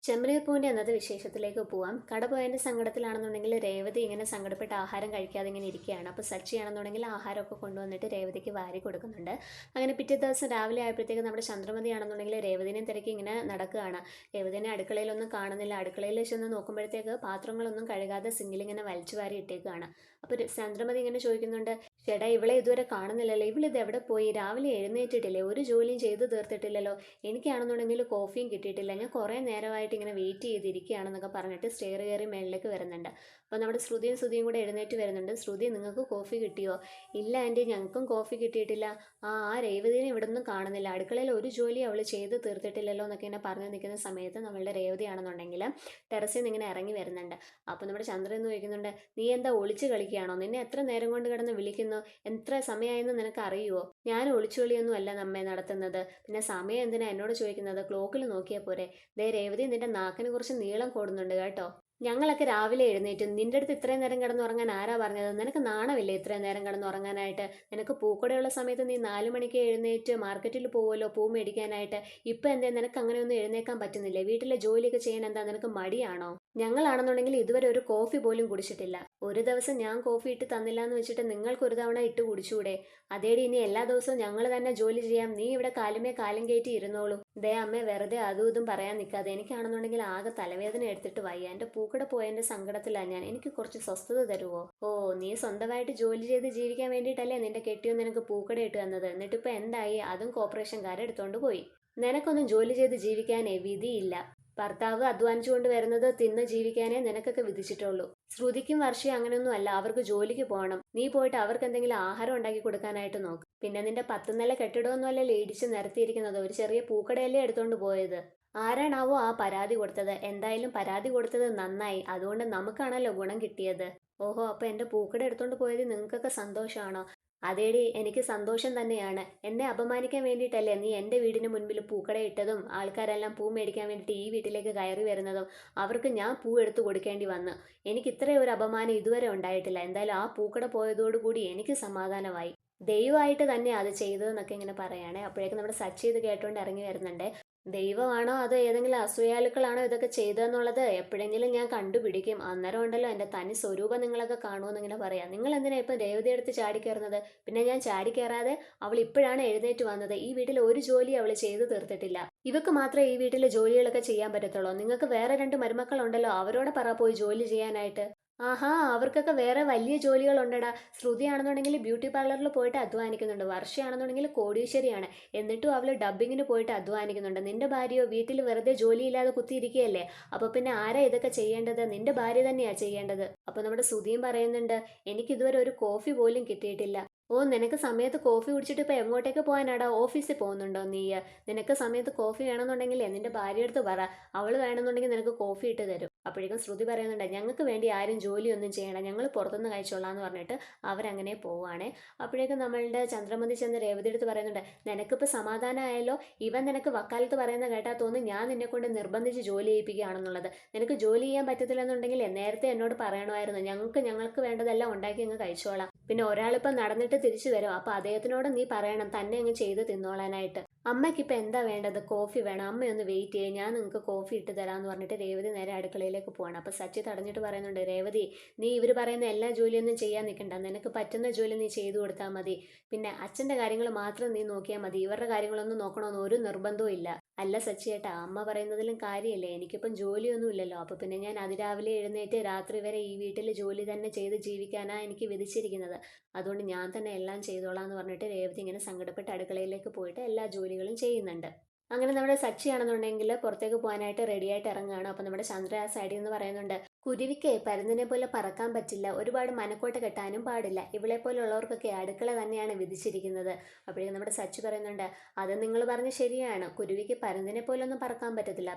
ചെമ്പനീർപ്പൂവിൻ്റെ അന്നത്തെ വിശേഷത്തിലേക്ക് പോവാം. കട പോയതിൻ്റെ സങ്കടത്തിലാണെന്നുണ്ടെങ്കിൽ രേവതി ഇങ്ങനെ സങ്കടപ്പെട്ട് ആഹാരം കഴിക്കാതെ ഇങ്ങനെ ഇരിക്കുകയാണ്. അപ്പോൾ സച്ചിയാണെന്നുണ്ടെങ്കിൽ ആഹാരമൊക്കെ കൊണ്ടുവന്നിട്ട് രേവതിക്ക് വാരി കൊടുക്കുന്നുണ്ട്. അങ്ങനെ പിറ്റേ ദിവസം രാവിലെ ആയപ്പോഴത്തേക്ക് നമ്മുടെ ചന്ദ്രമതി ആണെന്നുണ്ടെങ്കിൽ രേവതിനെ തിരക്കി ഇങ്ങനെ നടക്കുകയാണ്. രേവതിനെ അടുക്കളയിലൊന്നും കാണുന്നില്ല. അടുക്കളയിൽ ചെന്ന് നോക്കുമ്പോഴത്തേക്ക് പാത്രങ്ങളൊന്നും കഴുകാതെ സിങ്കിലിങ്ങനെ വലിച്ചു വാരി ഇട്ടേക്കുകയാണ്. അപ്പോൾ ചന്ദ്രമതി ഇങ്ങനെ ചോദിക്കുന്നുണ്ട്, ചേട്ടാ ഇവളെ ഇതുവരെ കാണുന്നില്ലല്ലോ, ഇവളിത് എവിടെ പോയി? രാവിലെ എഴുന്നേറ്റിട്ടില്ലേ? ഒരു ജോലിയും ചെയ്തു തീർത്തിട്ടില്ലല്ലോ. എനിക്കാണെന്നുണ്ടെങ്കിൽ കോഫിയും കിട്ടിയിട്ടില്ല. ഞാൻ കുറേ നേരമായിട്ട് ഇങ്ങനെ വെയിറ്റ് ചെയ്തിരിക്കുകയാണെന്നൊക്കെ പറഞ്ഞിട്ട് സ്റ്റെയർ കയറി മേളിലേക്ക് വരുന്നുണ്ട്. അപ്പോൾ നമ്മുടെ ശ്രുതിയും കൂടെ എഴുന്നേറ്റ് വരുന്നുണ്ട്. ശ്രുതി, നിങ്ങൾക്ക് കോഫി കിട്ടിയോ? ഇല്ല ആൻറ്റി, ഞങ്ങൾക്കും കോഫി കിട്ടിയിട്ടില്ല. ആ രേവതിനെ ഇവിടെ ഒന്നും കാണുന്നില്ല. അടുക്കളയിൽ ഒരു ജോലി അവൾ ചെയ്ത് തീർത്തിട്ടില്ലല്ലോ എന്നൊക്കെ ഇങ്ങനെ പറഞ്ഞു നിൽക്കുന്ന സമയത്ത് നമ്മളുടെ രേവതിയാണെന്നുണ്ടെങ്കിൽ ടെറസിൽ നിന്ന് ഇങ്ങനെ ഇറങ്ങി വരുന്നുണ്ട്. അപ്പോൾ നമ്മുടെ ചന്ദ്രൻ എന്ന് ചോദിക്കുന്നുണ്ട്, നീ എന്താ ഒളിച്ച് കളിക്കുകയാണോ? നിന്നെ എത്ര നേരം കൊണ്ട് കിടന്ന് വിളിക്കുന്നു? എത്ര സമയമായെന്ന് നിനക്ക് അറിയുമോ? ഞാൻ ഒളിച്ചുകളിയൊന്നും അല്ല നമ്മെ നടത്തുന്നത്. പിന്നെ സമയം എന്തിനാ എന്നോട് ചോദിക്കുന്നത്? ക്ലോക്കിൽ നോക്കിയാൽ പോരെ. ദേ രേവതി, നിന്റെ നാക്കിന് കുറച്ച് നീളം കൂടുന്നുണ്ട് കേട്ടോ. ഞങ്ങളൊക്കെ രാവിലെ എഴുന്നേറ്റ്, നിന്റെ അടുത്ത് ഇത്രയും നേരം കിടന്നുറങ്ങാൻ ആരാ പറഞ്ഞത്? നിനക്ക് നാണമില്ലേ ഇത്രയും നേരം കിടന്നുറങ്ങാനായിട്ട്? നിനക്ക് പൂക്കടയുള്ള സമയത്ത് നീ 4 മണിക്ക് എഴുന്നേറ്റ് മാർക്കറ്റിൽ പോവുമല്ലോ പൂ മേടിക്കാനായിട്ട്. ഇപ്പം എന്തേ നിനക്ക് അങ്ങനെയൊന്നും എഴുന്നേക്കാൻ പറ്റുന്നില്ലേ? വീട്ടിലെ ജോലിയൊക്കെ ചെയ്യാൻ എന്താ നിനക്ക് മടിയാണോ? ഞങ്ങളാണെന്നുണ്ടെങ്കിൽ ഇതുവരെ ഒരു കോഫി പോലും കുടിച്ചിട്ടില്ല. ഒരു ദിവസം ഞാൻ കോഫി ഇട്ട് തന്നില്ല എന്ന് വെച്ചിട്ട് നിങ്ങൾക്ക് ഒരു തവണ ഇട്ട് കുടിച്ചൂടെ? അതേടി, ഇനി എല്ലാ ദിവസവും ഞങ്ങൾ തന്നെ ജോലി ചെയ്യാം. നീ ഇവിടെ കാലുമേ കാലും കയറ്റി ഇരുന്നോളൂ. ദേ അമ്മ, വെറുതെ അതും ഇതും പറയാൻ നിൽക്കാതെ. എനിക്കാണെന്നുണ്ടെങ്കിൽ ആകെ തലവേദന എടുത്തിട്ട് വയ്യ. എൻ്റെ പൂക്കട പോയതിൻ്റെ സങ്കടത്തിലാണ് ഞാൻ. എനിക്ക് കുറച്ച് സ്വസ്ഥത തരുമോ? ഓ, നീ സ്വന്തമായിട്ട് ജോലി ചെയ്ത് ജീവിക്കാൻ വേണ്ടിയിട്ടല്ലേ നിന്റെ കെട്ടിയോ നിനക്ക് പൂക്കട ഇട്ട് തന്നത്? എന്നിട്ടിപ്പോൾ എന്തായി? അതും കോർപ്പറേഷൻകാരെടുത്തോണ്ട് പോയി. നിനക്കൊന്നും ജോലി ചെയ്ത് ജീവിക്കാനേ വിധിയില്ല. ഭർത്താവ് അധ്വാനിച്ചുകൊണ്ട് വരുന്നത് തിന്ന് ജീവിക്കാനേ നിനക്കൊക്കെ വിധിച്ചിട്ടുള്ളൂ. ശ്രുതിക്കും വർഷയും അങ്ങനെയൊന്നും അല്ല. അവർക്ക് ജോലിക്ക് പോകണം. നീ പോയിട്ട് അവർക്ക് എന്തെങ്കിലും ആഹാരം ഉണ്ടാക്കി കൊടുക്കാനായിട്ട് നോക്ക്. പിന്നെ നിന്റെ 10 നില കെട്ടിടമൊന്നും അല്ലല്ലേ ഇടിച്ച് നിരത്തിയിരിക്കുന്നത്. ഒരു ചെറിയ പൂക്കടയല്ലേ എടുത്തോണ്ട് പോയത്. ആരാണാവോ ആ പരാതി കൊടുത്തത്? എന്തായാലും പരാതി കൊടുത്തത് നന്നായി. അതുകൊണ്ട് നമുക്കാണല്ലോ ഗുണം കിട്ടിയത്. ഓഹോ, അപ്പൊ എന്റെ പൂക്കട എടുത്തോണ്ട് പോയത് നിങ്ങൾക്കൊക്കെ സന്തോഷമാണോ? അതേടി, എനിക്ക് സന്തോഷം തന്നെയാണ്. എന്നെ അപമാനിക്കാൻ വേണ്ടിയിട്ടല്ലേ നീ എൻ്റെ വീടിന് മുൻപിൽ പൂക്കട ഇട്ടതും ആൾക്കാരെല്ലാം പൂ മേടിക്കാൻ വേണ്ടിയിട്ട് ഈ വീട്ടിലേക്ക് കയറി വരുന്നതും. അവർക്ക് ഞാൻ പൂ എടുത്തു കൊടുക്കേണ്ടി വന്നു. എനിക്ക് ഇത്രയും ഒരു അപമാനം ഇതുവരെ ഉണ്ടായിട്ടില്ല. എന്തായാലും ആ പൂക്കട പോയതോടുകൂടി എനിക്ക് സമാധാനമായി. ദൈവമായിട്ട് തന്നെ അത് ചെയ്തതെന്നൊക്കെ ഇങ്ങനെ പറയുകയാണെ. അപ്പോഴേക്കും നമ്മുടെ സച്ചി ഇത് കേട്ടുകൊണ്ട് ഇറങ്ങി വരുന്നുണ്ട്. ദൈവമാണോ അതോ ഏതെങ്കിലും അസൂയാലുക്കളാണോ ഇതൊക്കെ ചെയ്തതെന്നുള്ളത് എപ്പോഴെങ്കിലും ഞാൻ കണ്ടുപിടിക്കും. അന്നേരം ഉണ്ടല്ലോ എൻ്റെ തനി സ്വരൂപം നിങ്ങളൊക്കെ കാണുമെന്ന് ഇങ്ങനെ പറയാം. നിങ്ങൾ എന്തിനാ ഇപ്പം രേവതി എടുത്ത് ചാടിക്കയറുന്നത്? പിന്നെ ഞാൻ ചാടിക്കയറാതെ അവൾ ഇപ്പോഴാണ് എഴുന്നേറ്റ് വന്നത്. ഈ വീട്ടിൽ ഒരു ജോലി അവൾ ചെയ്തു തീർത്തിട്ടില്ല. ഇവക്ക് മാത്രമേ ഈ വീട്ടിലെ ജോലികളൊക്കെ ചെയ്യാൻ പറ്റത്തുള്ളൂ. നിങ്ങൾക്ക് വേറെ 2 മരുമക്കളുണ്ടല്ലോ, അവരോട് പറ പോയി ജോലി ചെയ്യാനായിട്ട്. ആഹാ, അവർക്കൊക്കെ വേറെ വലിയ ജോലികളുണ്ടടാ. ശ്രുതിയാണെന്നുണ്ടെങ്കിൽ ബ്യൂട്ടി പാർലറിൽ പോയിട്ട് അധ്വാനിക്കുന്നുണ്ട്. വർഷയാണെന്നുണ്ടെങ്കിൽ കോടീശ്വരിയാണ്. എന്നിട്ടും അവൾ ഡബ്ബിങ്ങിന് പോയിട്ട് അധ്വാനിക്കുന്നുണ്ട്. നിന്റെ ഭാര്യയോ വീട്ടിൽ വെറുതെ ജോലിയില്ലാതെ കുത്തിയിരിക്കുകയല്ലേ? അപ്പൊ പിന്നെ ആരാ ഇതൊക്കെ ചെയ്യേണ്ടത്? നിന്റെ ഭാര്യ തന്നെയാ ചെയ്യേണ്ടത്. അപ്പൊ നമ്മുടെ ശ്രുതിയും പറയുന്നുണ്ട്, എനിക്കിതുവരെ ഒരു കോഫി പോലും കിട്ടിയിട്ടില്ല. ഓ, നിനക്ക് സമയത്ത് കോഫി കുടിച്ചിട്ട് ഇപ്പൊ എങ്ങോട്ടേക്ക് പോകാനാടാ? ഓഫീസിൽ പോകുന്നുണ്ടോ നീ? നിനക്ക് സമയത്ത് കോഫി വേണമെന്നുണ്ടെങ്കിൽ നിന്റെ ഭാര്യ അടുത്ത് പറ. അവൾ വേണമെന്നുണ്ടെങ്കിൽ നിനക്ക് കോഫി ഇട്ട് തരും. അപ്പോഴേക്കും ശ്രുതി പറയുന്നുണ്ട്, ഞങ്ങൾക്ക് വേണ്ടി ആരും ജോലിയൊന്നും ചെയ്യണം, ഞങ്ങൾ പുറത്തുനിന്ന് കഴിച്ചോളാം എന്ന് പറഞ്ഞിട്ട് അവരങ്ങനെ പോവാണേ. അപ്പോഴേക്കും നമ്മളുടെ ചന്ദ്രമതി ചെന്ന് രേവതി എടുത്ത് പറയുന്നുണ്ട്, നിനക്കിപ്പോൾ സമാധാനമായല്ലോ? ഇവൻ നിനക്ക് വക്കാലത്ത് പറയുന്ന കേട്ടാ തോന്നുന്നു ഞാൻ നിന്നെ കൊണ്ട് നിർബന്ധിച്ച് ജോലി ചെയ്യിപ്പിക്കുകയാണെന്നുള്ളത്. നിനക്ക് ജോലി ചെയ്യാൻ പറ്റത്തില്ലെന്നുണ്ടെങ്കിൽ നേരത്തെ എന്നോട് പറയണമായിരുന്നു. ഞങ്ങൾക്ക് വേണ്ടതെല്ലാം ഉണ്ടാക്കി അങ്ങ് കഴിച്ചോളാം. പിന്നെ ഒരാളിപ്പം നടന്നിട്ട് തിരിച്ചു വരും. അപ്പോൾ അദ്ദേഹത്തിനോട് നീ പറയണം തന്നെ അങ്ങ് ചെയ്ത് തിന്നോളാനായിട്ട്. അമ്മയ്ക്കിപ്പോൾ എന്താ വേണ്ടത്? കോഫി വേണം. അമ്മയൊന്ന് വെയിറ്റ് ചെയ്യും, ഞാൻ നിങ്ങൾക്ക് കോഫി ഇട്ട് തരാമെന്ന് പറഞ്ഞിട്ട് രേവതി നേരെ അടുക്കളയിലേക്ക് പോവാണ്. അപ്പോൾ സച്ചി തടഞ്ഞിട്ട് പറയുന്നുണ്ട്, രേവതി, നീ ഇവർ പറയുന്ന എല്ലാ ജോലിയൊന്നും ചെയ്യാൻ നിൽക്കണ്ട. നിനക്ക് പറ്റുന്ന ജോലി നീ ചെയ്തു കൊടുത്താൽ മതി. പിന്നെ അച്ഛൻ്റെ കാര്യങ്ങൾ മാത്രം നീ നോക്കിയാൽ മതി. ഇവരുടെ കാര്യങ്ങളൊന്നും നോക്കണമെന്ന് ഒരു നിർബന്ധവും ഇല്ല. അല്ല സച്ചിയേട്ടാ, അമ്മ പറയുന്നതിലും കാര്യമില്ലേ? എനിക്കിപ്പം ജോലിയൊന്നും ഇല്ലല്ലോ. അപ്പോൾ പിന്നെ ഞാൻ അതിരാവിലെ എഴുന്നേറ്റ് രാത്രി വരെ ഈ വീട്ടിൽ ജോലി തന്നെ ചെയ്ത് ജീവിക്കാനാണ് എനിക്ക് വിധിച്ചിരിക്കുന്നത്. അതുകൊണ്ട് ഞാൻ തന്നെ എല്ലാം ചെയ്തോളാം എന്ന് പറഞ്ഞിട്ട് രേവതി ഇങ്ങനെ സങ്കടപ്പെട്ട് അടുക്കളയിലേക്ക് പോയിട്ട് എല്ലാ ജോലികളും ചെയ്യുന്നുണ്ട്. അങ്ങനെ നമ്മുടെ സച്ചിയാണെന്നുണ്ടെങ്കിൽ പുറത്തേക്ക് പോകാനായിട്ട് റെഡിയായിട്ട് ഇറങ്ങുകയാണ്. അപ്പോൾ നമ്മുടെ ചന്ദ്ര ആ സൈഡിൽ നിന്ന് പറയുന്നുണ്ട്, കുരുവിക്ക് പരുന്തിനെ പോലെ പറക്കാൻ പറ്റില്ല, ഒരുപാട് മനക്കോട്ട കെട്ടാനും പാടില്ല. ഇവളെ പോലുള്ളവർക്കൊക്കെ അടുക്കള തന്നെയാണ് വിധിച്ചിരിക്കുന്നത്. അപ്പോഴേക്കും നമ്മുടെ സച്ചി പറയുന്നുണ്ട്, അത് നിങ്ങൾ പറഞ്ഞ് ശരിയാണ്, കുരുവിക്ക് പരുന്തിനെ പോലൊന്നും പറക്കാൻ പറ്റത്തില്ല.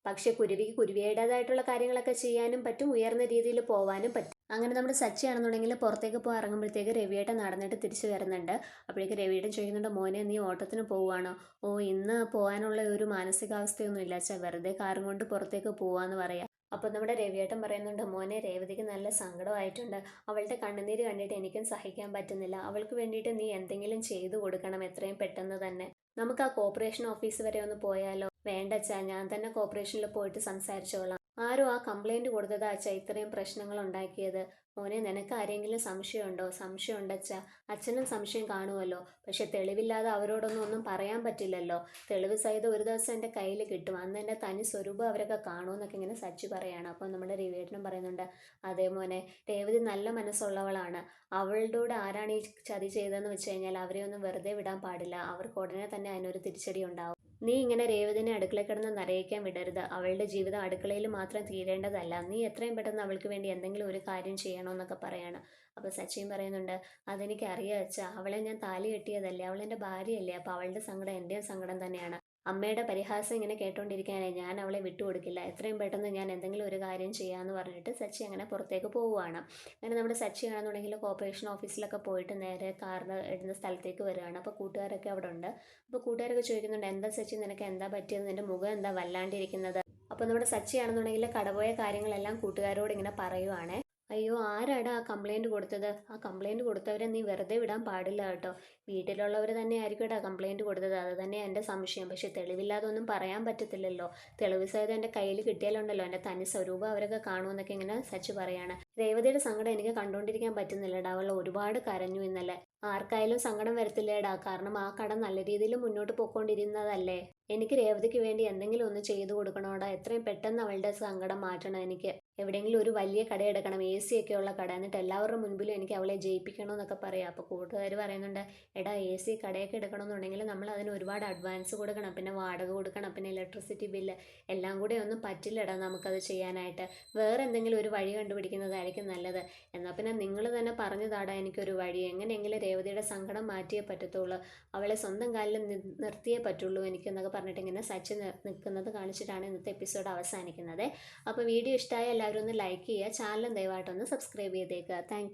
പക്ഷേ കുരുവിക്ക് കുരുവിയുടേതായിട്ടുള്ള കാര്യങ്ങളൊക്കെ ചെയ്യാനും പറ്റും, ഉയർന്ന രീതിയിൽ പോവാനും പറ്റും. അങ്ങനെ നമ്മുടെ സച്ചിയാണെന്നുണ്ടെങ്കിൽ പുറത്തേക്ക് പോയി ഇറങ്ങുമ്പോഴത്തേക്ക് രവിയേട്ടൻ നടന്നിട്ട് തിരിച്ചു വരുന്നുണ്ട്. അപ്പോഴേക്ക് രവിയേട്ടൻ ചോദിക്കുന്നുണ്ട്, മോനെ നീ ഓട്ടത്തിന് പോവുകയാണോ? ഓ, ഇന്ന് പോകാനുള്ള ഒരു മാനസികാവസ്ഥയൊന്നും ഇല്ല അച്ഛാ, വെറുതെ കാറും കൊണ്ട് പുറത്തേക്ക് പോവാന്ന് പറയാം. അപ്പോൾ നമ്മുടെ രവിയേട്ടൻ പറയുന്നുണ്ട്, മോനെ രേവതിക്ക് നല്ല സങ്കടമായിട്ടുണ്ട്. അവളുടെ കണ്ണുനീര് കണ്ടിട്ട് എനിക്കും സഹിക്കാൻ പറ്റുന്നില്ല. അവൾക്ക് വേണ്ടിയിട്ട് നീ എന്തെങ്കിലും ചെയ്തു കൊടുക്കണം എത്രയും പെട്ടെന്ന് തന്നെ. നമുക്ക് ആ കോർപ്പറേഷൻ ഓഫീസ് വരെ ഒന്ന് പോയാലോ? വേണ്ട അച്ഛാ, ഞാൻ തന്നെ കോർപ്പറേഷനിൽ പോയിട്ട് സംസാരിച്ചോളാം. ആരും ആ കംപ്ലൈന്റ് കൊടുത്തതാ അച്ഛാ ഇത്രയും പ്രശ്നങ്ങൾ ഉണ്ടാക്കിയത്. മോനെ, നിനക്ക് ആരെങ്കിലും സംശയമുണ്ടോ? സംശയം ഉണ്ടച്ചാ. അച്ഛനും സംശയം കാണുമല്ലോ. പക്ഷെ തെളിവില്ലാതെ അവരോടൊന്നും ഒന്നും പറയാൻ പറ്റില്ലല്ലോ. തെളിവ് സഹിതം ഒരു ദിവസം എൻ്റെ കയ്യിൽ കിട്ടും. അന്ന് എൻ്റെ തനി സ്വരൂപം അവരൊക്കെ കാണുമെന്നൊക്കെ ഇങ്ങനെ സച്ചി പറയാണ്. അപ്പോൾ നമ്മുടെ രവിയേട്ടനും പറയുന്നുണ്ട്, അതേ മോനെ, രേവതി നല്ല മനസ്സുള്ളവളാണ്. അവളുടെ കൂടെ ആരാണ് ഈ ചതി ചെയ്തതെന്ന് വെച്ച് കഴിഞ്ഞാൽ അവരെ ഒന്നും വെറുതെ വിടാൻ പാടില്ല. അവർക്ക് ഉടനെ തന്നെ അതിനൊരു തിരിച്ചടി ഉണ്ടാവും. നീ ഇങ്ങനെ രേവതിനെ അടുക്കളയിൽ കിടന്ന് നിറയിക്കാൻ വിടരുത്. അവളുടെ ജീവിതം അടുക്കളയിൽ മാത്രം തീരേണ്ടതല്ല. നീ എത്രയും പെട്ടെന്ന് അവൾക്ക് വേണ്ടി എന്തെങ്കിലും ഒരു കാര്യം ചെയ്യണമെന്നൊക്കെ പറയാണ്. അപ്പോൾ സച്ചിൻ പറയുന്നുണ്ട്, അതെനിക്ക് അറിയാം അച്ഛാ. അവളെ ഞാൻ താലി കെട്ടിയതല്ലേ, അവളെൻ്റെ ഭാര്യയല്ലേ. അപ്പോൾ അവളുടെ സങ്കടം എൻ്റെയും സങ്കടം തന്നെയാണ്. അമ്മയുടെ പരിഹാസം ഇങ്ങനെ കേട്ടോണ്ടിരിക്കാനേ ഞാൻ അവളെ വിട്ടുകൊടുക്കില്ല. എത്രയും പെട്ടെന്ന് ഞാൻ എന്തെങ്കിലും ഒരു കാര്യം ചെയ്യാമെന്ന് പറഞ്ഞിട്ട് സച്ചി അങ്ങനെ പുറത്തേക്ക് പോവുകയാണ്. അങ്ങനെ നമ്മുടെ സച്ചി ആണെന്നുണ്ടെങ്കിൽ കോർപ്പറേഷൻ ഓഫീസിലൊക്കെ പോയിട്ട് നേരെ കാറിന് ഇടുന്ന സ്ഥലത്തേക്ക് വരികയാണ്. അപ്പോൾ കൂട്ടുകാരൊക്കെ അവിടെ ഉണ്ട്. അപ്പോൾ കൂട്ടുകാരൊക്കെ ചോദിക്കുന്നുണ്ട്, എന്താ സച്ചി, നിനക്ക് എന്താ പറ്റിയത്? നിന്റെ മുഖം എന്താ വല്ലാണ്ടിരിക്കുന്നത്? അപ്പോൾ നമ്മുടെ സച്ചി ആണെന്നുണ്ടെങ്കിൽ കടപോയ കാര്യങ്ങളെല്ലാം കൂട്ടുകാരോട് ഇങ്ങനെ പറയുവാണ്. അയ്യോ, ആരാടാ ആ കംപ്ലൈൻറ്റ് കൊടുത്തത്? ആ കംപ്ലൈൻറ്റ് കൊടുത്തവരെ നീ വെറുതെ വിടാൻ പാടില്ല കേട്ടോ. വീട്ടിലുള്ളവർ തന്നെ ആയിരിക്കട്ടാ കംപ്ലൈൻറ്റ് കൊടുത്തത്. അത് തന്നെയാണ് എൻ്റെ സംശയം. പക്ഷെ തെളിവില്ലാതെ ഒന്നും പറയാൻ പറ്റത്തില്ലല്ലോ. തെളിവ് സഹിതം എൻ്റെ കയ്യിൽ കിട്ടിയാലുണ്ടല്ലോ എൻ്റെ തനി സ്വരൂപം അവരൊക്കെ കാണുമെന്നൊക്കെ ഇങ്ങനെ സച്ചി പറയാണ്. രേവതിയുടെ സങ്കടം എനിക്ക് കണ്ടുകൊണ്ടിരിക്കാൻ പറ്റുന്നില്ലടാ. അവൾ ഒരുപാട് കരഞ്ഞു ഇന്നലെ. ആർക്കായാലും സങ്കടം വരത്തില്ലേടാ. കാരണം ആ കട നല്ല രീതിയിൽ മുന്നോട്ട് പോയിക്കൊണ്ടിരുന്നതല്ലേ. എനിക്ക് രേവതിക്ക് വേണ്ടി എന്തെങ്കിലും ഒന്ന് ചെയ്തു കൊടുക്കണോടാ. എത്രയും പെട്ടെന്ന് അവളുടെ സങ്കടം മാറ്റണം എനിക്ക്. എവിടെയെങ്കിലും ഒരു വലിയ കടയെടുക്കണം, AC ഒക്കെ ഉള്ള കട. എന്നിട്ട് എല്ലാവരുടെ മുൻപിലും എനിക്ക് അവളെ ജയിപ്പിക്കണം എന്നൊക്കെ പറയാം. അപ്പോൾ കൂട്ടുകാർ പറയുന്നുണ്ട്, എടാ AC കടയൊക്കെ എടുക്കണമെന്നുണ്ടെങ്കിൽ നമ്മൾ അതിന് ഒരുപാട് അഡ്വാൻസ് കൊടുക്കണം, പിന്നെ വാടക കൊടുക്കണം, പിന്നെ ഇലക്ട്രിസിറ്റി ബില്ല് എല്ലാം കൂടെ ഒന്നും പറ്റില്ലടാ നമുക്കത് ചെയ്യാനായിട്ട്. വേറെ എന്തെങ്കിലും ഒരു വഴി കണ്ടുപിടിക്കുന്നതായിരിക്കും നല്ലത്. എന്നാൽ പിന്നെ നിങ്ങൾ തന്നെ പറഞ്ഞതാടാ എനിക്കൊരു വഴി. എങ്ങനെയെങ്കിലും രേവതിയുടെ സങ്കടം മാറ്റിയേ പറ്റത്തുള്ളൂ. അവളെ സ്വന്തം കാലിൽ നിർത്തിയേ പറ്റുള്ളൂ എനിക്കെന്നൊക്കെ പറഞ്ഞിട്ട് ഇങ്ങനെ സച്ചി നിൽക്കുന്നത് കാണിച്ചിട്ടാണ് ഇന്നത്തെ എപ്പിസോഡ് അവസാനിക്കുന്നത്. അപ്പോൾ വീഡിയോ ഇഷ്ടമായ എല്ലാവരും ഒന്ന് ലൈക്ക് ചെയ്യുക. ചാനലും ദയവായിട്ടൊന്ന് സബ്സ്ക്രൈബ് ചെയ്തേക്കുക. താങ്ക്